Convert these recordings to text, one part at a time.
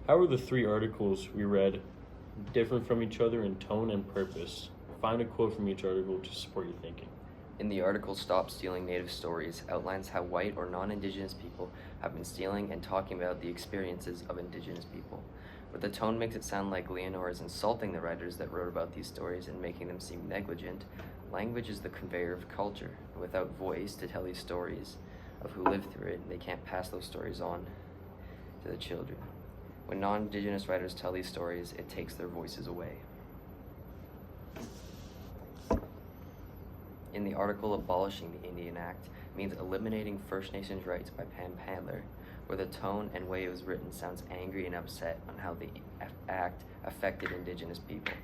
How are the three articles we read different from each other in tone and purpose? Find a quote from each article to support your thinking. In the article Stop Stealing Native Stories, outlines how white or non-Indigenous people have been stealing and talking about the experiences of Indigenous people. But the tone makes it sound like Leonore is insulting the writers that wrote about these stories and making them seem negligent. Language is the conveyor of culture. Without voice to tell these stories of who lived through it, they can't pass those stories on to the children. When non-Indigenous writers tell these stories, it takes their voices away. In the article Abolishing the Indian Act means eliminating First Nations rights by Pam Pandler, where the tone and way it was written sounds angry and upset on how the act affected Indigenous people.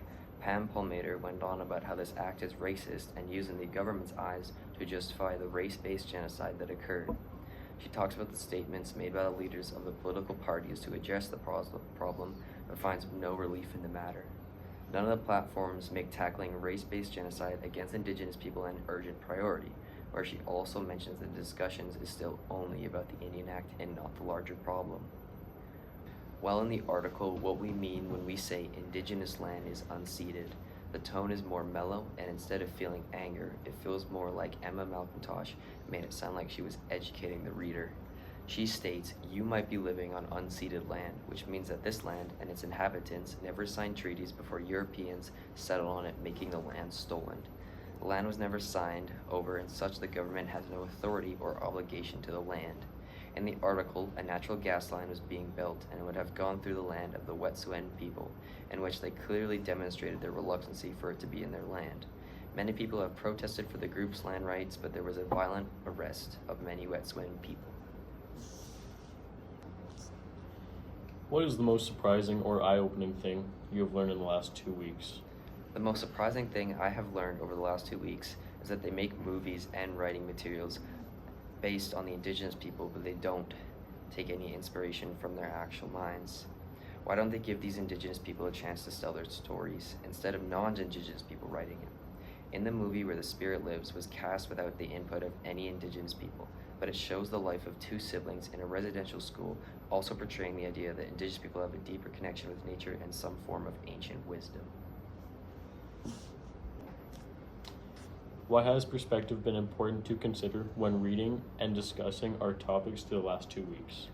Pam Palmater went on about how this act is racist and used in the government's eyes to justify the race-based genocide that occurred. She talks about the statements made by the leaders of the political parties to address the problem, but finds no relief in the matter. None of the platforms make tackling race-based genocide against Indigenous people an urgent priority, where she also mentions that discussions is still only about the Indian Act and not the larger problem. While in the article, what we mean when we say Indigenous land is unceded, the tone is more mellow, and instead of feeling anger, it feels more like Emma McIntosh made it sound like she was educating the reader. She states, "You might be living on unceded land, which means that this land and its inhabitants never signed treaties before Europeans settled on it, making the land stolen. The land was never signed over, and such the government has no authority or obligation to the land." In the article, a natural gas line was being built and would have gone through the land of the Wet'suwet'en people, in which they clearly demonstrated their reluctancy for it to be in their land. Many people have protested for the group's land rights, but there was a violent arrest of many Wet'suwet'en people. What is the most surprising or eye-opening thing you have learned in the last 2 weeks? The most surprising thing I have learned over the last 2 weeks is that they make movies and writing materials based on the Indigenous people, but they don't take any inspiration from their actual minds. Why don't they give these Indigenous people a chance to tell their stories instead of non-Indigenous people writing it? In the movie Where the Spirit Lives was cast without the input of any Indigenous people, but it shows the life of two siblings in a residential school, also portraying the idea that Indigenous people have a deeper connection with nature and some form of ancient wisdom. Why has perspective been important to consider when reading and discussing our topics to the last 2 weeks?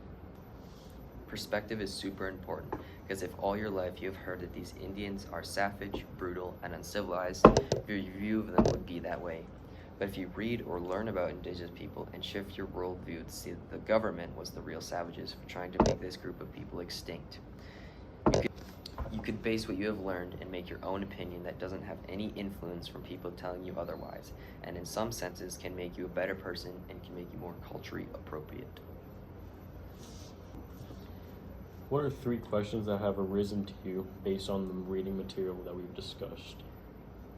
Perspective is super important because if all your life you have heard that these Indians are savage, brutal, and uncivilized, your view of them would be that way. But if you read or learn about Indigenous people and shift your worldview to see that the government was the real savages for trying to make this group of people extinct, you could base what you have learned and make your own opinion that doesn't have any influence from people telling you otherwise, and in some senses can make you a better person and can make you more culturally appropriate. What are 3 questions that have arisen to you based on the reading material that we've discussed?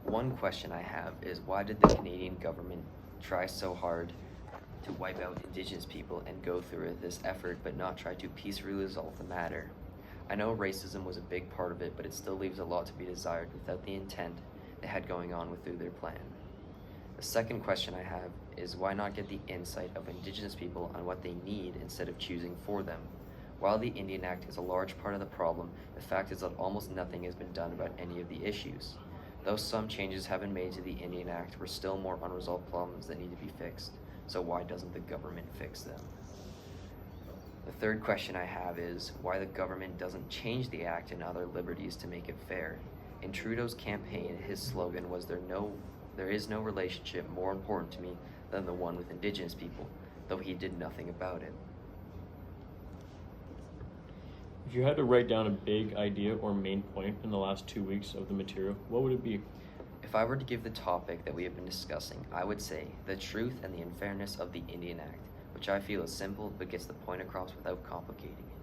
One question I have is, why did the Canadian government try so hard to wipe out Indigenous people and go through this effort but not try to peacefully resolve the matter? I know racism was a big part of it, but it still leaves a lot to be desired without the intent they had going on through their plan. The second question I have is, why not get the insight of Indigenous people on what they need instead of choosing for them? While the Indian Act is a large part of the problem, the fact is that almost nothing has been done about any of the issues. Though some changes have been made to the Indian Act, there are still more unresolved problems that need to be fixed. So why doesn't the government fix them? The third question I have is why the government doesn't change the act and other liberties to make it fair. In Trudeau's campaign, his slogan was there is no relationship more important to me than the one with Indigenous people, though he did nothing about it. If you had to write down a big idea or main point in the last 2 weeks of the material, what would it be? If I were to give the topic that we have been discussing, I would say the truth and the unfairness of the Indian Act, which I feel is simple but gets the point across without complicating it.